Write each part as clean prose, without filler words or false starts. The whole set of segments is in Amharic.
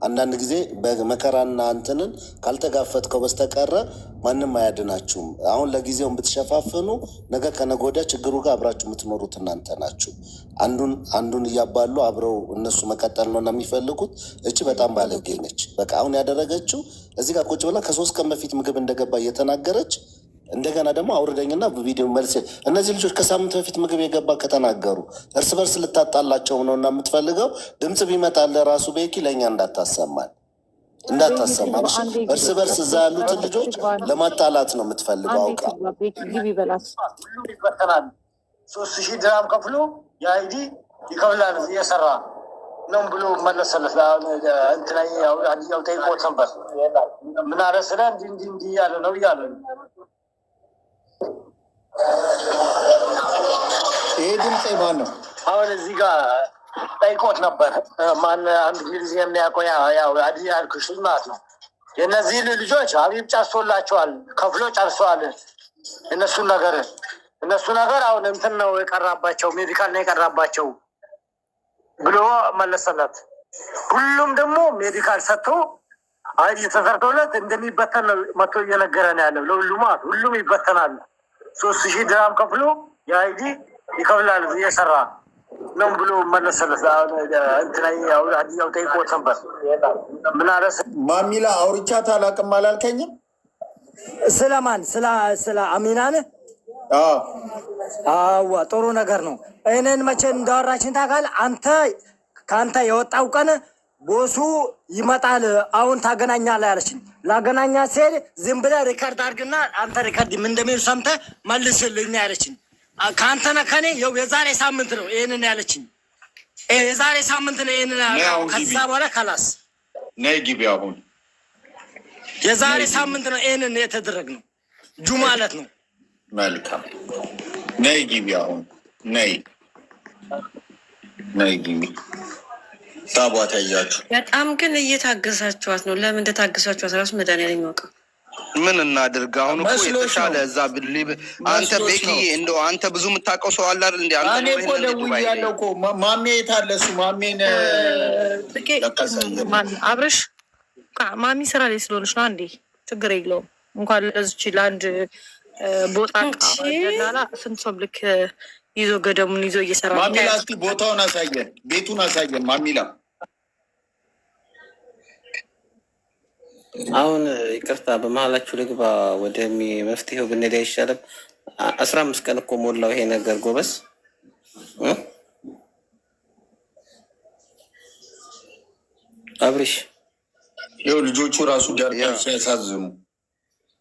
አንዳንድ ጊዜ በመከራና አንተንን ካልተጋፈጥከው በስተቀረ ማንም አያድናችሁም። አሁን ለጊዜውን ብትሸፋፍኑ ነገ ከነገ ወዲያ ችግሩ ጋር አብራችሁ የምትኖሩት እናንተ ናችሁ። አንዱን እያባሉ አብረው እነሱ መቀጠል ነው እና የሚፈልጉት። እቺ በጣም ባለጌ ነች። በቃ አሁን ያደረገችው እዚህ ጋር ቁጭ ብላ ከ3 ቀን በፊት ምግብ እንደገባ እየተናገረች እንደገና ደግሞ አውርደኝና በቪዲዮ መልስ። እነዚህ ልጆች ከሳምንት በፊት ምግብ የገባ ከተናገሩ እርስ በርስ ልታጣላቸው ነው እና የምትፈልገው ድምፅ ቢመጣለ ራሱ ቤኪ ለእኛ እንዳታሰማን። እርስ በርስ እዛ ያሉትን ልጆች ለማጣላት ነው የምትፈልገው አውቃ። 3000 ድራም ከፍሎ የአይዲ ይከፍላል እየሰራ ነው ብሎ መለሰለት። እንትና ያው ጠይቆት ነበር። ምን አለ ስለ እንዲህ ያለ ነው እያለ ይሄ ድምፅ ማን ነው? አሁን እዚህ ጋር ጠይቆት ነበር። ማን አንድ ጊዜ የሚያውቀው ያው አዲ ያልኩሽ ማለት ነው። የእነዚህ ልጆች ሀቢብ ጨርሶላቸዋል፣ ከፍሎ ጨርሰዋል። እነሱ ነገር አሁን እንትን ነው የቀራባቸው፣ ሜዲካል ነው የቀራባቸው ብሎ መለሰለት። ሁሉም ደግሞ ሜዲካል ሰጥቶ አይዲ ተሰርቶለት እንደሚበተን ነው መጥቶ እየነገረን ያለው ለሁሉም ማለት ሁሉም ይበተናል። 3000 ድራም ከፍሎ የአይዲ ይከፍላል እየሰራ ነው ብሎ መለሰለት። እንትና ያው ጠይቆት ነበር። ምን አለ ማሚላ አውርቻት አላውቅም አላልከኝም? ስለማን ስለ አሚና ነህ? አዎ ጥሩ ነገር ነው። እኔን መቼ እንዳወራችን ታውቃለህ? ከአንተ የወጣው ቀን ቦሱ ይመጣል አሁን ታገናኛለህ ያለችኝ። ላገናኛ ሲሄድ ዝም ብለህ ሪከርድ አድርግና አንተ ሪከርድ ምን እንደሚሉ ሰምተህ መልስልኝ ያለችኝ። ከአንተና ከኔ ያው የዛሬ ሳምንት ነው ይሄንን ያለችኝ። የዛሬ ሳምንት ነው ይሄንን ያለው። ከዛ በኋላ ካላስ ነይ ግቢ። አሁን የዛሬ ሳምንት ነው ይሄንን የተደረገው ጁ ማለት ነው። መልካም ነይ ግቢ። አሁን ነይ ግቢ። ታቧት ያያችሁ በጣም ግን እየታገሳችኋት ነው። ለምን እንደታገሳችኋት ራሱ መድኃኒዓለም የሚያውቀው። ምን እናድርግ አሁን እኮ የተሻለ እዛ አንተ ቤኪ እንደው አንተ ብዙ የምታውቀው ሰው አለ አይደል? እንዴ አንተ ነው እኮ ደውዬ ያለው እኮ ማሜ የታለ እሱ? ማሜን አብረሽ ማሚ ስራ ላይ ስለሆነች ነው። አንዴ ችግር የለውም እንኳን ለዚች ለአንድ ቦታ ቃላላ ስንት ሰው ልክ ይዞ ገደሙን ይዞ እየሰራ ነው። ማሚላ እስኪ ቦታውን አሳየን፣ ቤቱን አሳየን ማሚላ። አሁን ይቅርታ በመሀላችሁ ልግባ። ወደ መፍትሄው ብንሄድ አይሻልም? 15 ቀን እኮ ሞላው ይሄ ነገር ጎበዝ። አብሪሽ ይኸው ልጆቹ ራሱ ዳርዳር ሲያሳዝኑ።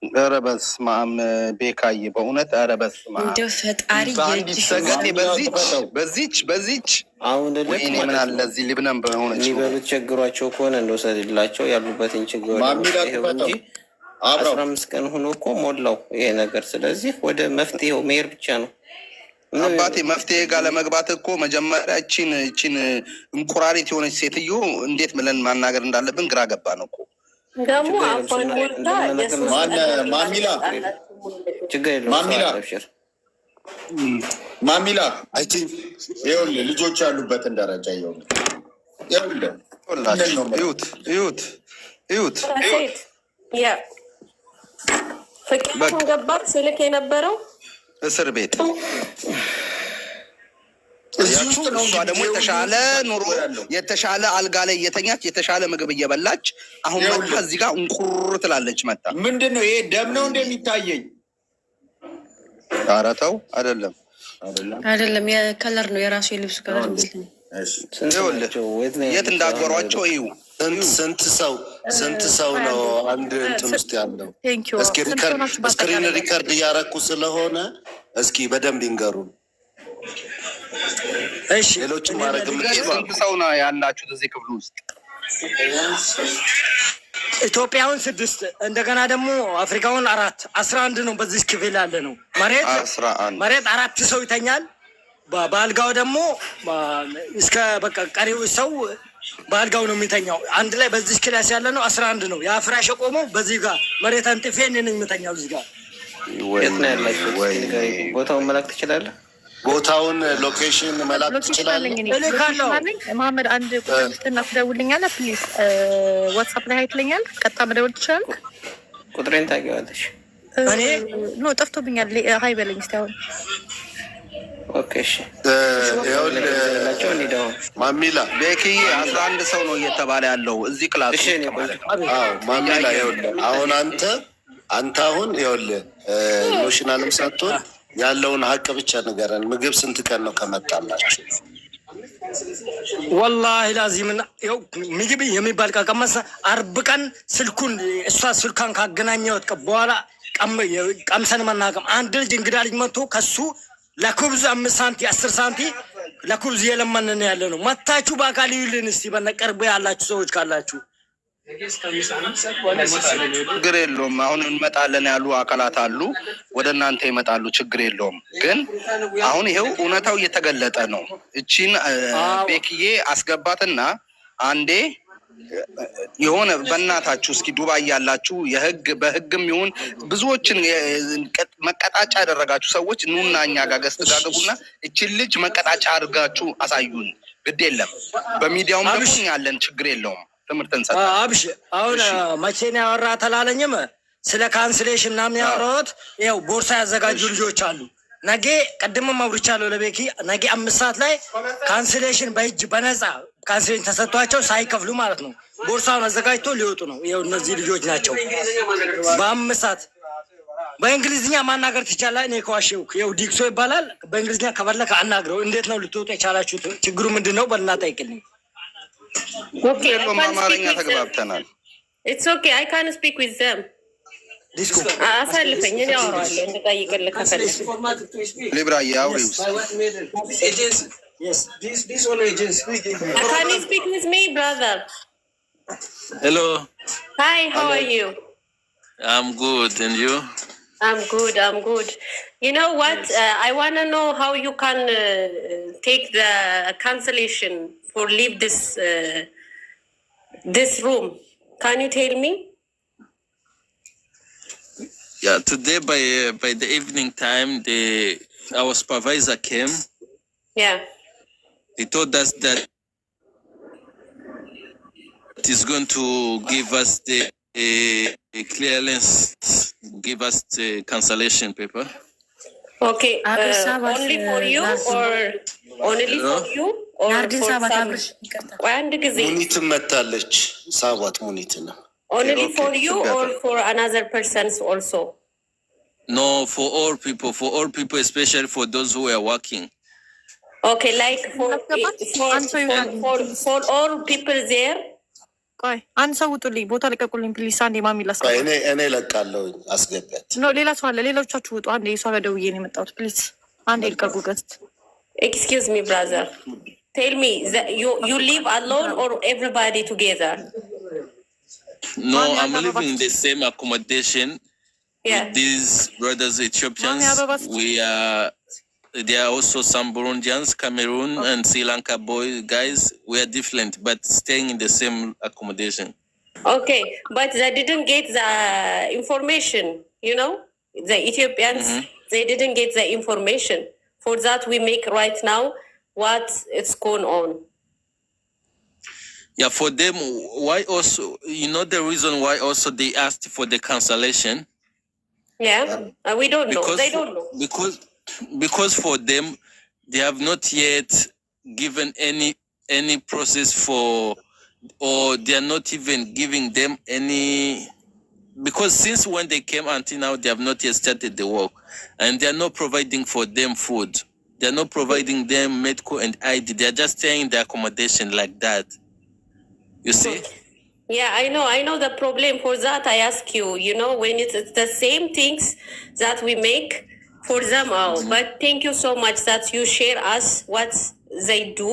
ኧረ በስመ አብ ቤካዬ፣ በእውነት ኧረ በስመ አብ እንደው ፈጣሪ በዚች አሁን ወይኔ ምን አለ እዚህ ሊብነን በሆነች ሊበሉት ቸግሯቸው ከሆነ እንደወሰድላቸው ያሉበትን ችግር እንጂ 15 ቀን ሆኖ እኮ ሞላው ይሄ ነገር። ስለዚህ ወደ መፍትሄው መሄድ ብቻ ነው አባቴ። መፍትሄ ጋር ለመግባት እኮ መጀመሪያ እቺን እንቁራሪት የሆነች ሴትዮ እንዴት ብለን ማናገር እንዳለብን ግራ ገባ ነው እኮ ደግሞ አፋን ሞልታ ማሚላ ችግር የለውም። ማሚላ ይኸውልህ ልጆች ያሉበትን ደረጃ ይኸውልህ እዩት። ፍቅር ገባር ስልክ የነበረው እስር ቤት እሷ ደግሞ የተሻለ ኑሮ የተሻለ አልጋ ላይ እየተኛች የተሻለ ምግብ እየበላች አሁን መጣ እዚህ ጋር እንቁር ትላለች። መጣ ምንድን ነው ይሄ? ደም ነው እንደሚታየኝ? ኧረ ተው አይደለም የከለር ነው የራሱ የልብሱ ከለር ነው። የት እንዳጎሯቸው እዩ። ስንት ሰው ነው አንድ እንትን ውስጥ ያለው? እስክሪን ሪከርድ እያረኩ ስለሆነ እስኪ በደንብ ይንገሩን። እሺ ሌሎች ማድረግ ስንት ሰው ነው ያላችሁት እዚህ ክፍል ውስጥ? ኢትዮጵያውን 6 እንደገና ደግሞ አፍሪካውን 4 11 ነው። በዚህ ክፍል ያለ ነው። መሬት 4 ሰው ይተኛል። በአልጋው ደግሞ እስከ በቃ ቀሪው ሰው በአልጋው ነው የሚተኛው። አንድ ላይ በዚህ ክላስ ያለ ነው 11 ነው። የአፍራሽ ቆመው በዚህ ጋር መሬት አንጥፌ እኔ ነኝ የምተኛው እዚህ ጋር። የት ነው ያላችሁት? ቦታውን መላክ ትችላለህ? ቦታውን ሎኬሽን መላክ ትችላለህ። መሀመድ አንድ ቁጥር ስትና ትደውልኛለህ ፕሊዝ። ዋትሳፕ ላይ ሀይትለኛል። ቀጥታ መደወል ትችላለህ። ቁጥሬን ታውቂዋለሽ? እኔ ኖ ጠፍቶብኛል። ሀይ በለኝ እስኪ አሁን። ማሚላ ቤኪዬ 11 ሰው ነው እየተባለ ያለው እዚህ ክላስ። ማሚላ አሁን አንተ አሁን ይኸውልህ ኢሞሽናልም ሳትሆን ያለውን ሀቅ ብቻ ንገረን። ምግብ ስንት ቀን ነው ከመጣላችሁ? ወላሂ ላዚምና ይኸው ምግብ የሚባል ቀመሰ 40 ቀን ስልኩን እሷ ስልካን ካገናኘሁት በኋላ ቀምሰን መናቀም። አንድ ልጅ እንግዳ ልጅ መጥቶ ከሱ ለኩብዝ 5 ሳንቲ 10 ሳንቲ ለኩብዝ የለመንን ያለ ነው። መታችሁ በአካል ይዩልን እስቲ በነቀርብ ያላችሁ ሰዎች ካላችሁ። ችግር የለውም። አሁን እንመጣለን ያሉ አካላት አሉ፣ ወደ እናንተ ይመጣሉ። ችግር የለውም። ግን አሁን ይሄው እውነታው እየተገለጠ ነው። እቺን ቤክዬ አስገባትና አንዴ የሆነ በእናታችሁ እስኪ ዱባይ ያላችሁ በህግም ይሁን ብዙዎችን መቀጣጫ ያደረጋችሁ ሰዎች ኑና እኛ ጋር ገስት ጋር ግቡና እቺን ልጅ መቀጣጫ አድርጋችሁ አሳዩን። ግድ የለም በሚዲያውም ደግሞ ያለን ችግር የለውም። ትምህርት እንሰጣ አብሽ አሁን መቼ ነው ያወራ ተላለኝም ስለ ካንስሌሽን ምናምን ያወራሁት። ይኸው ቦርሳ ያዘጋጁ ልጆች አሉ። ነገ ቀድመም አውርቻለሁ ለቤኪ። ነገ 5 ሰዓት ላይ ካንስሌሽን በእጅ በነፃ ካንስሌሽን ተሰጥቷቸው ሳይከፍሉ ማለት ነው ቦርሳውን አዘጋጅቶ ሊወጡ ነው። ይኸው እነዚህ ልጆች ናቸው። በ5 ሰዓት በእንግሊዝኛ ማናገር ትችላለህ። እኔ ከዋሽው ይኸው ዲክሶ ይባላል። በእንግሊዝኛ ከፈለከ አናግረው። እንዴት ነው ልትወጡ የቻላችሁት? ችግሩ ምንድን ነው? በልና ጠይቅልኝ። አማርኛ ተግባብተናል። It's okay. I can't speak with them. ዲስኮ አሳልፈኝ እኔ አወራለሁ እንድጠይቅልህ ከፈለክ። ሊብራ ያውሪው Yes. Can you speak with me, brother? Hello. Hi, how are you? I'm good, and you? I'm good. You know what? I want to know how you can take the cancellation for leave this room. Can you tell me? Yeah, today by the evening time, our supervisor came. Yeah. He told us that he's going to give us the clearance, give us the cancellation paper. Okay. Only for you or only for you or for some? ሙኒት መታለች ሳባት ሙኒት ነው። Only for you or for another persons also? No, for all people, especially for those who are working. Okay, like for all people there. ቆይ አንድ ሰው ውጡልኝ፣ ቦታ ልቀቁልኝ ፕሊስ። አንዴ ማሚ ላስገባ። እኔ ለቃለሁ፣ አስገቢያት። ኖ ሌላ ሰው አለ፣ ሌሎቻችሁ ውጡ። አንዴ እሷ ጋር ደውዬ ነው የመጣሁት። ፕሊዝ አንዴ ልቀቁ ገስት። Excuse me, brother. Tell me, you live alone or everybody together? No, I'm living in the same accommodation with these brothers Ethiopians. There are also some Burundians, Cameroon and Sri Lanka guys. We are different, but staying in the same accommodation. Okay, but they didn't get the information, you know? The Ethiopians, they didn't get the information. For that, we make right now what is going on. Yeah, for them, why also, you know the reason why also they asked for the cancellation? Yeah, we don't know. They don't know. Because for them, they have not yet given any process for, or they are not even giving them any, because since when they came until now, they have not yet started the work, and they are not providing for them food. They are not providing them medical and ID. They are just staying in the accommodation like that. You see? Yeah, I know the problem. For that, I ask you, you know, when it's the same things that we make for them all. But thank you so much that you share us what they do.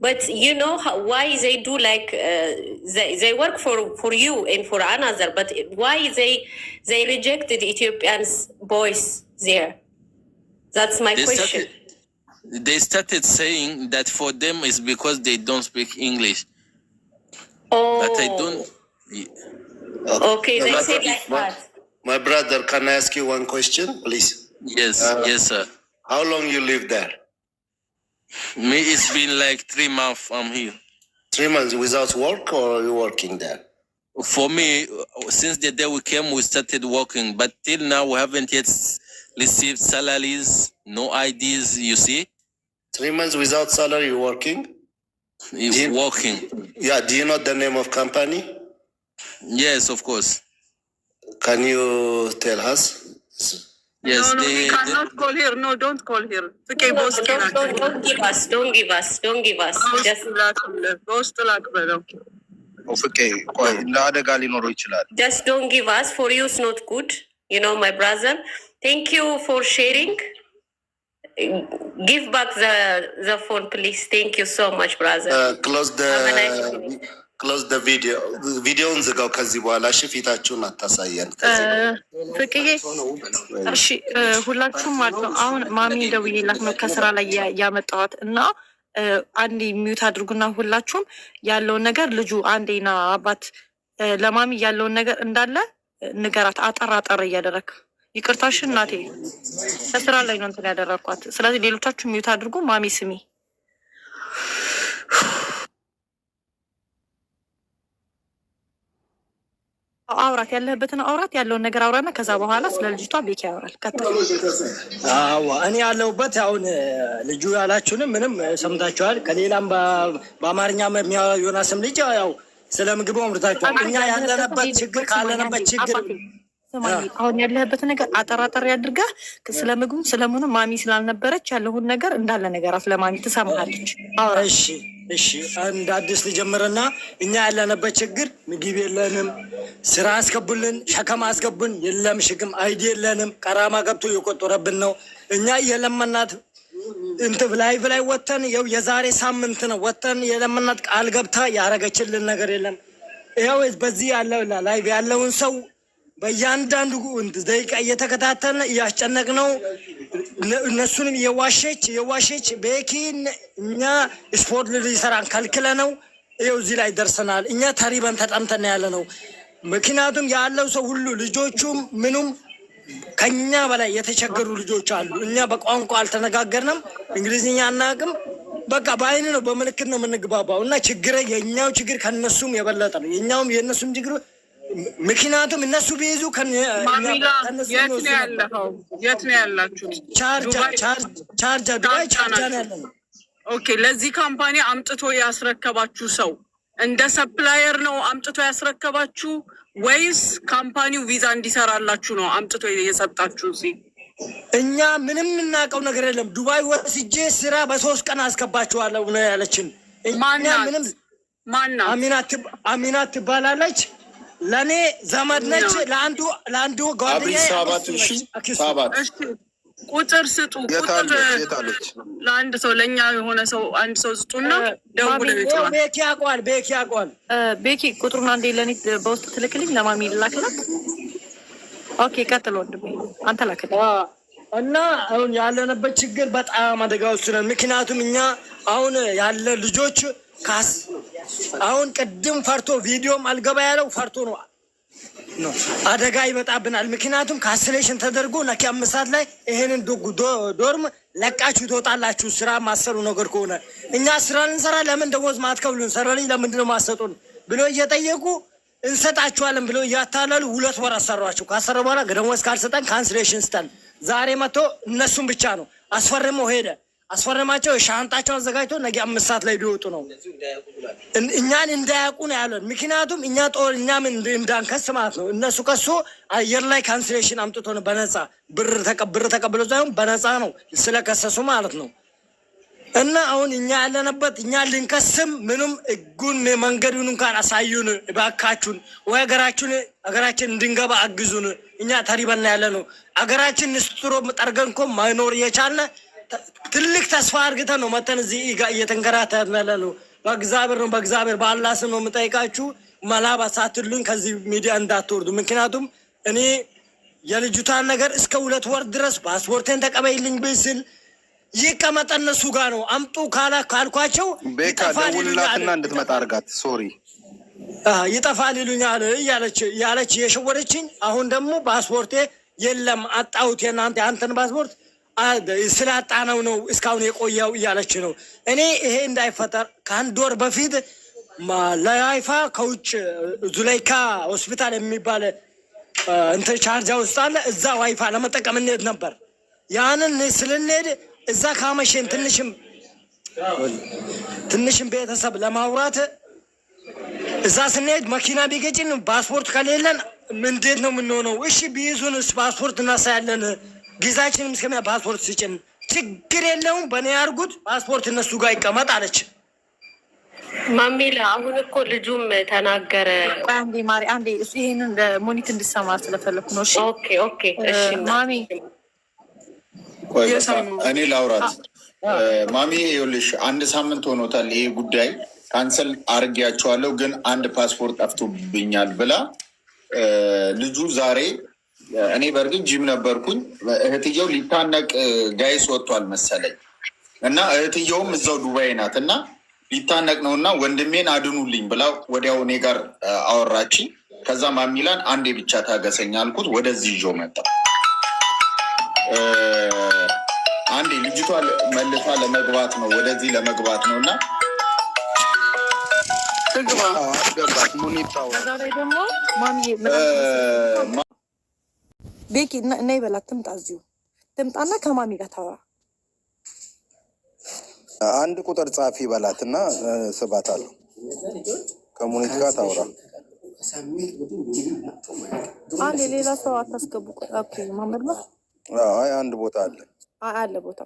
But you know why they do like they work for you and for another. But why they rejected Ethiopians boys there? That's my question. They started saying that for them is because they don't speak English. Oh. But I don't. Okay, they say like that. My brother, can I ask you one question, please? Yes, yes, sir. How long you live there? Me, it's been like 3 months I'm here. 3 months without work, or are you working there? For me, since the day we came, we started working, but till now we haven't yet received salaries, no IDs. You see, 3 months without salary, you working? Working. Yeah. Do you know the name of company? Yes, of course. Can you tell us? Yes, no, we cannot call here. No, don't call here. Okay, boss. Don't give us. Don't give us. Don't give us. Just don't give us. For you, it's not good. You know, my brother. Thank you for sharing. Give back the phone, please. Thank you so much, brother. Close the video. ቪዲዮውን ዝጋው ከዚህ በኋላ እሺ። ፊታችሁን አታሳየን። ፍቅዬ እሺ፣ ሁላችሁም ማለት ነው። አሁን ማሚ ደውዬላት ነው ከስራ ላይ ያመጣኋት እና አንዴ ሚዩት አድርጉና ሁላችሁም ያለውን ነገር ልጁ አንዴና አባት ለማሚ ያለውን ነገር እንዳለ ንገራት። አጠር እያደረክ ይቅርታሽ እናቴ፣ ከስራ ላይ ነው እንትን ያደረኳት። ስለዚህ ሌሎቻችሁ ሚዩት አድርጉ። ማሚ ስሚ፣ አውራት ያለህበትን አውራት ያለውን ነገር አውራና ከዛ በኋላ ስለ ልጅቷ ቤኪ ያወራል። ቀጥታ እኔ ያለሁበት አሁን ልጁ ያላችሁንም ምንም ሰምታችኋል። ከሌላም በአማርኛ ዮናስም ልጅ ያው ስለ ምግቡ አምርታችኋል። እኛ ያለንበት ችግር ካለንበት ችግር አሁን ያለህበት ነገር አጠራጠር ያድርጋህ። ስለ ምግቡ ስለምኑ ማሚ ስላልነበረች ያለውን ነገር እንዳለ ነገራት ለማሚ ትሰማሃለች። እሺ አንድ አዲስ ልጀምርና እኛ ያለንበት ችግር ምግብ የለንም፣ ስራ አስገቡልን፣ ሸከማ አስገቡን፣ የለም ሽክም አይዲ የለንም፣ ቀራማ ገብቶ የቆጠረብን ነው። እኛ የለመናት ላይቭ ላይ ወተን ይኸው የዛሬ ሳምንት ነው ወተን የለመናት ቃል ገብታ ያረገችልን ነገር የለም። ይኸው በዚህ ያለው ላይቭ ያለውን ሰው በእያንዳንዱ ደቂቃ እየተከታተልን እያስጨነቅ ነው። እነሱንም የዋሸች ቤኪን እኛ ስፖርት ሊሰራን ከልክለ ነው። ይኸው እዚህ ላይ ደርሰናል። እኛ ተሪበን ተጠምተን ያለ ነው። ምክንያቱም ያለው ሰው ሁሉ ልጆቹም ምኑም ከኛ በላይ የተቸገሩ ልጆች አሉ። እኛ በቋንቋ አልተነጋገርንም፣ እንግሊዝኛ አናውቅም። በቃ በአይን ነው በምልክት ነው የምንግባባው እና ችግር የኛው ችግር ከነሱም የበለጠ ነው። የኛውም የእነሱም ችግር ምክንያቱም እነሱ ቢይዙ የት ነው ያላችሁት? ቻርጃ ዱባይ ቻርጃ ነው ያለ ነው። ኦኬ። ለዚህ ካምፓኒ አምጥቶ ያስረከባችሁ ሰው እንደ ሰፕላየር ነው አምጥቶ ያስረከባችሁ ወይስ ካምፓኒው ቪዛ እንዲሰራላችሁ ነው አምጥቶ የሰጣችሁ? እዚህ እኛ ምንም እናውቀው ነገር የለም። ዱባይ ወስጄ ስራ በ3 ቀን አስገባችኋለሁ ነው ያለችን። ማናት? አሚናት ትባላለች። ለኔ ዘመድ ነች። ለአንዱ ጓደኛዬ ቁጥር ስጡ። ለአንድ ሰው ለእኛ የሆነ ሰው አንድ ሰው ስጡና ደውለው ይጥራል። ቤኪ ያውቀዋል። ቤኪ ቁጥሩን አንዴ ለኔ በውስጥ ትልክልኝ፣ ለማሚ ላክላት። ኦኬ ቀጥል ወንድሜ፣ አንተ ላክልኝ። እና አሁን ያለንበት ችግር በጣም አደጋ ውስጥ ነን። ምክንያቱም እኛ አሁን ያለ ልጆች አሁን ቅድም ፈርቶ ቪዲዮም አልገባ ያለው ፈርቶ ነው። አደጋ ይመጣብናል። ምክንያቱም ካንስሌሽን ተደርጎ ነኪ 5 ሰዓት ላይ ይሄንን ዶርም ለቃችሁ ትወጣላችሁ። ስራ ማሰሩ ነገር ከሆነ እኛ ስራ ልንሰራ ለምን ደሞዝ ማትከፍሉን? ሰራልኝ ለምንድን ነው ማሰጡን ብሎ እየጠየቁ እንሰጣችኋለን ብሎ እያታለሉ 2 ወር አሰሯችሁ። ካሰረ በኋላ ደሞዝ ካልሰጠን ካንስሌሽን ስጠን። ዛሬ መጥቶ እነሱም ብቻ ነው አስፈርመው ሄደ። አስፈረማቸው ሻንጣቸው አዘጋጅቶ ነገ 5 ሰዓት ላይ ሊወጡ ነው። እኛን እንዳያውቁ ነው ያለን። ምክንያቱም እኛ እኛም እንዳንከስ ማለት ነው። እነሱ ከሶ አየር ላይ ካንስሌሽን አምጥቶ ነው በነፃ ብር ተቀብሎ ሳይሆን በነፃ ነው ስለከሰሱ ማለት ነው። እና አሁን እኛ ያለንበት እኛ ልንከስም ምንም እጉን መንገዱን እንኳን አሳዩን እባካችሁን፣ ወይ ሀገራችን እንድንገባ አግዙን። እኛ ተሪበና ያለ ነው። ሀገራችን ንስትሮ ጠርገን እኮ ማይኖር የቻለ ትልቅ ተስፋ አድርገን ነው መተን እዚህ እየተንከራተትን ያለ ነው። በእግዚአብሔር በአላህ ስም ነው የምጠይቃችሁ። መላባ ሳትሉኝ ከዚህ ሚዲያ እንዳትወርዱ። ምክንያቱም እኔ የልጅቷን ነገር እስከ 2 ወር ድረስ ፓስፖርቴን ተቀበይልኝ ብስል ይቀመጥ እነሱ ጋር ነው። አምጡ ካልኳቸው ደውልላትና እንድትመጣ አድርጋት። ሶሪ ይጠፋል ይሉኛል ያለች የሸወደችኝ። አሁን ደግሞ ፓስፖርቴ የለም አጣሁት። የአንተን ፓስፖርት ስላጣነው ነው እስካሁን የቆየው እያለች ነው። እኔ ይሄ እንዳይፈጠር ከአንድ ወር በፊት ለዋይፋ ከውጭ ዙሌይካ ሆስፒታል የሚባል እንትን ቻርጃ ውስጥ አለ። እዛ ዋይፋ ለመጠቀም እንሄድ ነበር። ያንን ስልንሄድ እዛ ካመሸን ትንሽም ቤተሰብ ለማውራት እዛ ስንሄድ መኪና ቢገጭን ፓስፖርት ከሌለን እንዴት ነው የምንሆነው? እሺ ቢይዙንስ ፓስፖርት እናሳያለን። ጊዜያችንም እስከሚያ ፓስፖርት ስጭን፣ ችግር የለውም በእኔ ያርጉት፣ ፓስፖርት እነሱ ጋር ይቀመጥ አለች። ማሚላ አሁን እኮ ልጁም ተናገረ። ቆይ አንዴ ማሪ አንዴ ይሄንን ሞኒት እንድሰማ ስለፈለኩ ነው። እሺ ኦኬ ኦኬ እሺ ማሚ እኔ ላውራት። ማሚ ይኸውልሽ 1 ሳምንት ሆኖታል ይሄ ጉዳይ ካንሰል አርጌያቸዋለሁ፣ ግን አንድ ፓስፖርት ጠፍቶብኛል ብላ ልጁ ዛሬ እኔ በእርግጥ ጂም ነበርኩኝ። እህትየው ሊታነቅ ጋይስ ወጥቷል መሰለኝ እና እህትየውም እዛው ዱባይ ናት እና ሊታነቅ ነው እና ወንድሜን አድኑልኝ ብላ ወዲያው እኔ ጋር አወራችኝ። ከዛ ማሚላን አንዴ ብቻ ታገሰኝ አልኩት። ወደዚህ ይዞ መጣ። አንዴ ልጅቷ መልሷ ለመግባት ነው ወደዚህ ለመግባት ነው እና ቤኪ እና ይበላት ትምጣ፣ እዚሁ ትምጣና ከማሚ ጋር ታወራ። አንድ ቁጥር ጻፊ በላትና ስባት አለው ከሙኒት ጋር ታወራ። አንድ ሌላ ሰው አታስገቡ። ኦኬ ማመድ ነው። አይ አንድ ቦታ አለ አለ ቦታ።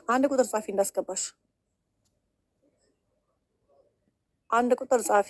አንድ ቁጥር ጻፊ እንዳስገባሽ አንድ ቁጥር ጻፊ